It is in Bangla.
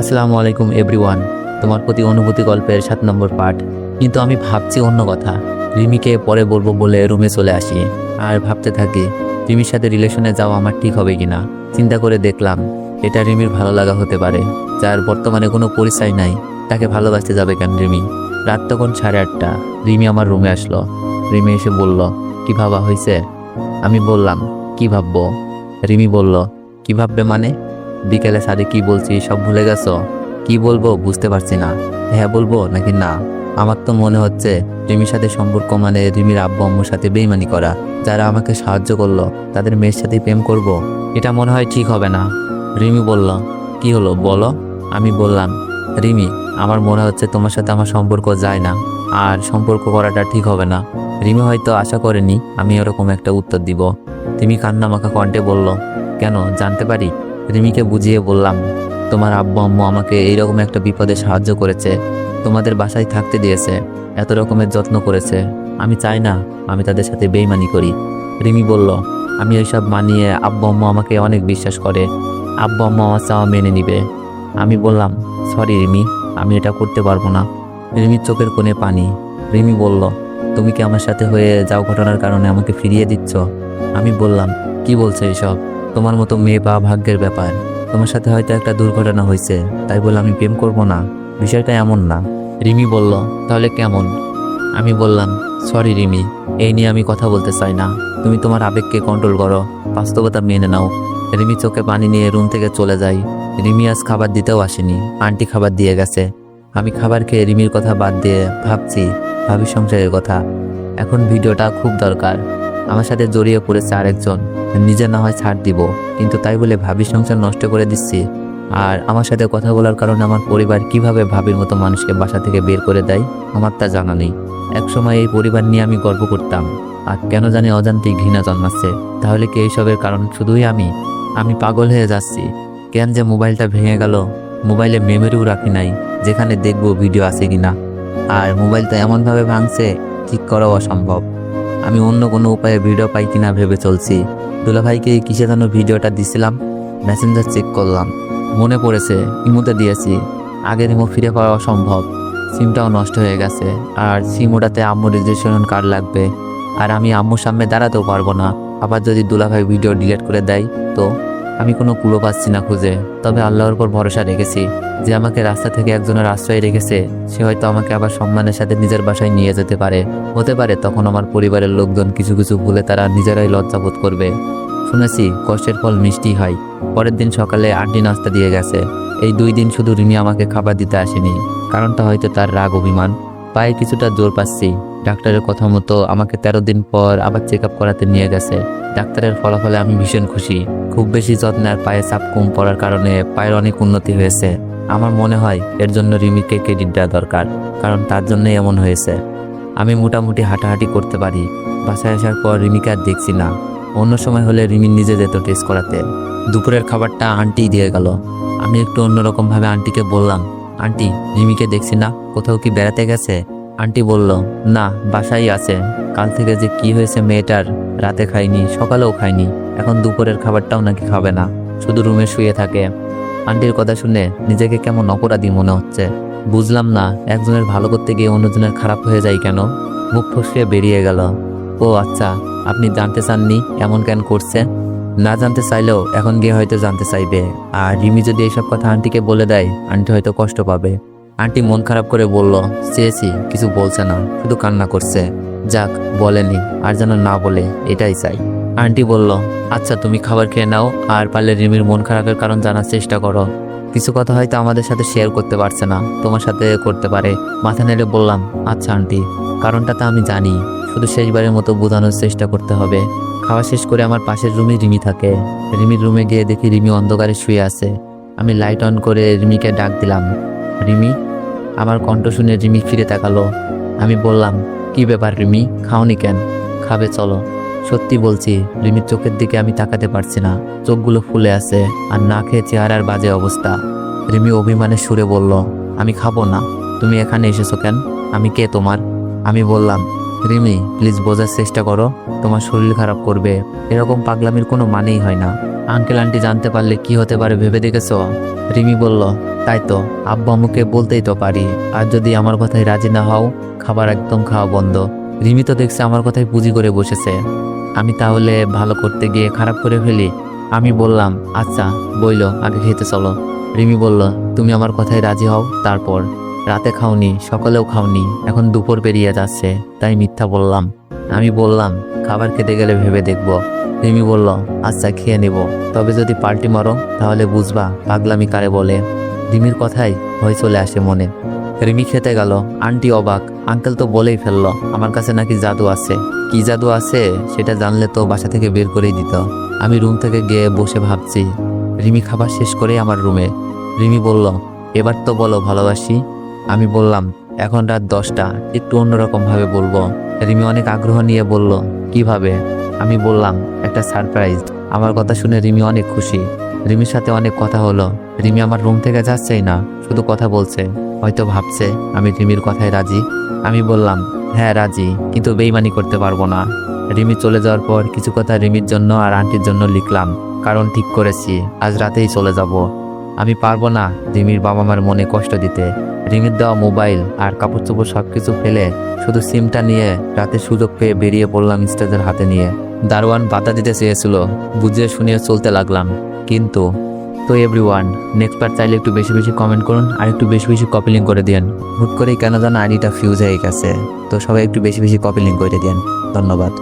আসসালামু আলাইকুম এভরিওয়ান। তোমার প্রতি অনুভূতি গল্পের 7 নম্বর পার্ট। কিন্তু আমি ভাবছি অন্য কথা। রিমিকে পরে বলবো বলে রুমে চলে আসি আর ভাবতে থাকি রিমির সাথে রিলেশনে যাওয়া আমার ঠিক হবে কিনা। চিন্তা করে দেখলাম এটা রিমির ভালো লাগা হতে পারে, যার বর্তমানে কোনো পরিচয় নাই। তাকে ভালোবাসতে যাবে কেন রিমি? রাত তখন 8:30। রিমি আমার রুমে আসলো। রিমি এসে বলল, কি ভাবা হয়েছে? আমি বললাম, কি ভাববো? রিমি বলল, কি ভাববে মানে? বিকেলে স্যারে কি বলছি সব ভুলে গেছো? কি বলবো বুঝতে পারছি না। হ্যাঁ বলবো নাকি না? আমার তো মনে হচ্ছে রিমির সাথে সম্পর্ক মানে রিমির আব্বু আম্মুর সাথে বেইমানি করা। যারা আমাকে সাহায্য করলো তাদের মেয়ের সাথে প্রেম করব, এটা মনে হয় ঠিক হবে না। রিমি বলল, কি হলো বলো? আমি বললাম, রিমি আমার মনে হচ্ছে তোমার সাথে আমার সম্পর্ক যায় না, আর সম্পর্ক করাটা ঠিক হবে না। রিমি হয়তো আশা করেনি আমি এরকম একটা উত্তর দিব। রিমি কান্নামাখা কণ্ঠে বলল, কেন জানতে পারি? রিমিকে বুঝিয়ে বললাম, তোমার আব্বু আম্মু আমাকে এইরকম একটা বিপদে সাহায্য করেছে, তোমাদের বাসায় থাকতে দিয়েছে, এত রকমের যত্ন করেছে। আমি চাই না আমি তাদের সাথে বেইমানি করি। রিমি বলল, আমি এইসব মানিয়ে আব্বু আম্মু আমাকে অনেক বিশ্বাস করে, আব্বু আম্মু আমার চাওয়া মেনে নিবে। আমি বললাম, সরি রিমি, আমি এটা করতে পারবো না। রিমির চোখের কোণে পানি। রিমি বলল, তুমি কি আমার সাথে হয়ে যাও ঘটনার কারণে আমাকে ফিরিয়ে দিচ্ছ? আমি বললাম, কি বলছো এসব? তোমার মতো মেয়ে বা ভাগ্যের ব্যাপার। তোমার সাথে হয়তো একটা দুর্ঘটনা হয়েছে, তাই বলে আমি প্রেম করব না, বিষয়টা এমন না। রিমি বলল, তাহলে কেমন? আমি বললাম, সরি রিমি, এই নিয়ে আমি কথা বলতে চাই না। তুমি তোমার আবেগকে কন্ট্রোল করো, বাস্তবতা মেনে নাও। রিমি চোখে পানি নিয়ে রুম থেকে চলে যায়। রিমি আজ খাবার দিতেও আসেনি, আন্টি খাবার দিয়ে গেছে। আমি খাবার খেয়ে রিমির কথা বাদ দিয়ে ভাবছি ভাবির সংসারের কথা। এখন ভিডিওটা খুব দরকার। আমার সাথে জড়িয়ে পড়েছে আরেকজন। নিজে না হয় ছাড় দিব, কিন্তু তাই বলে ভাবির সংসার নষ্ট করে দিচ্ছি। আর আমার সাথে কথা বলার কারণে আমার পরিবার কিভাবে ভাবির মতো মানুষকে বাসা থেকে বের করে দেয় আমার তা জানা নেই। একসময় এই পরিবার নিয়ে আমি গর্ব করতাম, আর কেন জানি অজান্তেই ঘৃণা জন্মাচ্ছে। তাহলে কি এইসবের কারণ শুধুই আমি? আমি পাগল হয়ে যাচ্ছি। কেন যে মোবাইলটা ভেঙে গেল, মোবাইলে মেমোরিও রাখি নাই যেখানে দেখবো ভিডিও আছে কিনা। আর মোবাইলটা এমনভাবে ভাঙছে ঠিক করাও অসম্ভব। আমি অন্য কোনো উপায়ে ভিডিও পাই কিনা ভেবে চলছি। দুলাভাইকে কিসে যেন ভিডিওটা দিছিলাম, মেসেঞ্জার চেক করলাম, মনে পড়েছে ইমোতে দিয়েছি। আগের ইমো ফিরে পাওয়া অসম্ভব। সিমটাও নষ্ট হয়ে গেছে, আর সিম ওটাতে আম্মুর রেজিস্ট্রেশন কার্ড লাগবে। আর আমি আম্মুর সামনে দাঁড়াতেও পারবো না। আবার যদি দুলাভাই ভিডিও ডিলিট করে দেয় তো? আমি কোনো কুলো পাচ্ছি না খুঁজে। তবে আল্লাহর উপর ভরসা রেখেছি, যে আমাকে রাস্তা থেকে একজনের আশ্রয় রেখেছে সে হয়তো আমাকে আবার সম্মানের সাথে নিজের বাসায় নিয়ে যেতে পারে। হতে পারে তখন আমার পরিবারের লোকজন কিছু কিছু ভুলে তারা নিজেরাই লজ্জাবোধ করবে। শুনেছি কষ্টের ফল মিষ্টি হয়। পরের দিন সকালে আন্টি নাস্তা দিয়ে গেছে। এই 2 দিন শুধু রিমি আমাকে খাবার দিতে আসেনি, কারণটা হয়তো তার রাগ অভিমান। পায়ে কিছুটা জোর পাচ্ছি। ডাক্তারের কথা মতো আমাকে 13 দিন পর আবার চেক আপ করাতে নিয়ে গেছে। ডাক্তারের ফলাফলে আমি ভীষণ খুশি। খুব বেশি যত্নে আর পায়ে চাপ কম পড়ার কারণে পায়ের অনেক উন্নতি হয়েছে। আমার মনে হয় এর জন্য রিমিকে ক্রেডিট দেওয়া দরকার, কারণ তার জন্যই এমন হয়েছে। আমি মোটামুটি হাঁটাহাঁটি করতে পারি। বাসায় আসার পর রিমিকে আর দেখছি না। অন্য সময় হলে রিমি নিজে যেত টেস্ট করাতে। দুপুরের খাবারটা আন্টি দিয়ে গেল। আমি একটু অন্যরকমভাবে আন্টিকে বললাম, আন্টি রিমিকে দেখছি না, কোথাও কি বেড়াতে গেছে? আন্টি বলল, না বাসায় আছে। কাল থেকে যে কি হয়েছে মেয়েটার, রাতে খায়নি, সকালেও খায়নি, এখন দুপুরের খাবারটাও নাকি খাবে না, শুধু রুমে শুয়ে থাকে। আন্টির কথা শুনে নিজেকে কেমন অপরাধী মনে হচ্ছে। বুঝলাম না একজনের ভালো করতে গিয়ে অন্যজনের খারাপ হয়ে যায় কেন। মুখ ফসকে বেরিয়ে গেল, ও আচ্ছা, আপনি জানতে চাননি এমন কেন করছে? না জানতে চাইলেও এখন গিয়ে হয়তো জানতে চাইবে। আর রিমি যদি এইসব কথা আন্টিকে বলে দেয়, আন্টি হয়তো কষ্ট পাবে। আন্টি মন খারাপ করে বলল, চেয়েছি কিছু বলছে না, শুধু কান্না করছে। যাক বলেনি, আর যেন না বলে এটাই চাই। আন্টি বলল, আচ্ছা তুমি খাবার খেয়ে নাও, আর পারলে রিমির মন খারাপের কারণ জানার চেষ্টা করো। কিছু কথা হয়তো আমাদের সাথে শেয়ার করতে পারছে না, তোমার সাথে করতে পারে। মাথা নেড়ে বললাম, আচ্ছা আন্টি, কারণটা তো আমি জানি, শুধু শেষবারের মতো বোঝানোর চেষ্টা করতে হবে। খাওয়া শেষ করে আমার পাশের রুমে রিমি থাকে। রিমির রুমে গিয়ে দেখি রিমি অন্ধকারে শুয়ে আছে। আমি লাইট অন করে রিমিকে ডাক দিলাম, রিমি। আমার কণ্ঠ শুনে রিমি ফিরে তাকালো। আমি বললাম, কি ব্যাপার রিমি, খাওনি কেন? খাবে চলো। সত্যি বলছি, রিমির চোখের দিকে আমি তাকাতে পারছি না। চোখগুলো ফুলে আছে, আর না খেয়ে চেহারার বাজে অবস্থা। রিমি অভিমানের সুরে বলল, আমি খাবো না। তুমি এখানে এসেছো কেন? আমি কে তোমার? আমি বললাম, রিমি প্লিজ বোঝার চেষ্টা করো, তোমার শরীর খারাপ করবে। এরকম পাগলামির কোনো মানেই হয় না। আঙ্কেল আন্টি জানতে পারলে কি হতে পারে ভেবে দেখেছো? রিমি বলল, তাই তো আব্বু আম্মুকে বলতেই তো পারি। আর যদি আমার কথায় রাজি না হও, খাবার একদম খাওয়া বন্ধ। রিমি তো দেখছে আমার কথায় পুঁজি করে বসেছে। আমি তাহলে ভালো করতে গিয়ে খারাপ করে ফেলি। আমি বললাম, আচ্ছা বইলো, আগে খেতে চলো। রিমি বলল, তুমি আমার কথায় রাজি হও, তারপর। রাতে খাওনি, সকালেও খাওনি, এখন দুপুর পেরিয়ে যাচ্ছে, তাই মিথ্যা বললাম। আমি বললাম, খাবার খেতে গেলে ভেবে দেখব। রিমি বলল, আচ্ছা খেয়ে নেব, তবে যদি পাল্টি মারো তাহলে বুঝবা পাগলামি কারে বলে। রিমির কথাই ভয় চলে আসে মনে। রিমি খেতে গেল। আন্টি অবাক, আঙ্কেল তো বলেই ফেললো আমার কাছে নাকি জাদু আছে। কি জাদু আছে সেটা জানলে তো বাসা থেকে বের করেই দিত। আমি রুম থেকে গিয়ে বসে ভাবছি। রিমি খাবার শেষ করেই আমার রুমে। রিমি বলল, এবার তো বলো ভালোবাসি। আমি বললাম, এখন রাত 10টা, একটু অন্যরকম ভাবে বলবো। রিমি অনেক আগ্রহ নিয়ে বলল, কিভাবে? আমি বললাম, একটা সারপ্রাইজ। আমার কথা শুনে রিমি অনেক খুশি। রিমির সাথে অনেক কথা হলো। রিমি আমার রুম থেকে যাচ্ছেই না, শুধু কথা বলছে। হয়তো ভাবছে আমি রিমির কথায় রাজি। আমি বললাম, হ্যাঁ রাজি, কিন্তু বেইমানি করতে পারবো না। রিমি চলে যাওয়ার পর কিছু কথা রিমির জন্য আর আন্টির জন্য লিখলাম, কারণ ঠিক করেছি আজ রাতেই চলে যাব। আমি পারবো না রিমির বাবা মার মনে কষ্ট দিতে। রিমির দেওয়া মোবাইল আর কাপড় চোপড় সবকিছু ফেলে শুধু সিমটা নিয়ে রাতে সুযোগ পেয়ে বেরিয়ে পড়লাম স্টেজের হাতে নিয়ে। দারোয়ান বাধা দিতে চেয়েছিল, বুঝিয়ে শুনিয়ে চলতে লাগলাম, কিন্তু। তো এভরিওয়ান, নেক্সট পার্ট চাইলে একটু বেশি বেশি কমেন্ট করুন আর একটু বেশি বেশি কপি লিঙ্ক করে দিন। হুট করেই কেন যেন আইডিটা ফিউজ হয়ে গেছে, তো সবাই একটু বেশি বেশি কপি লিঙ্ক করে দিন। ধন্যবাদ।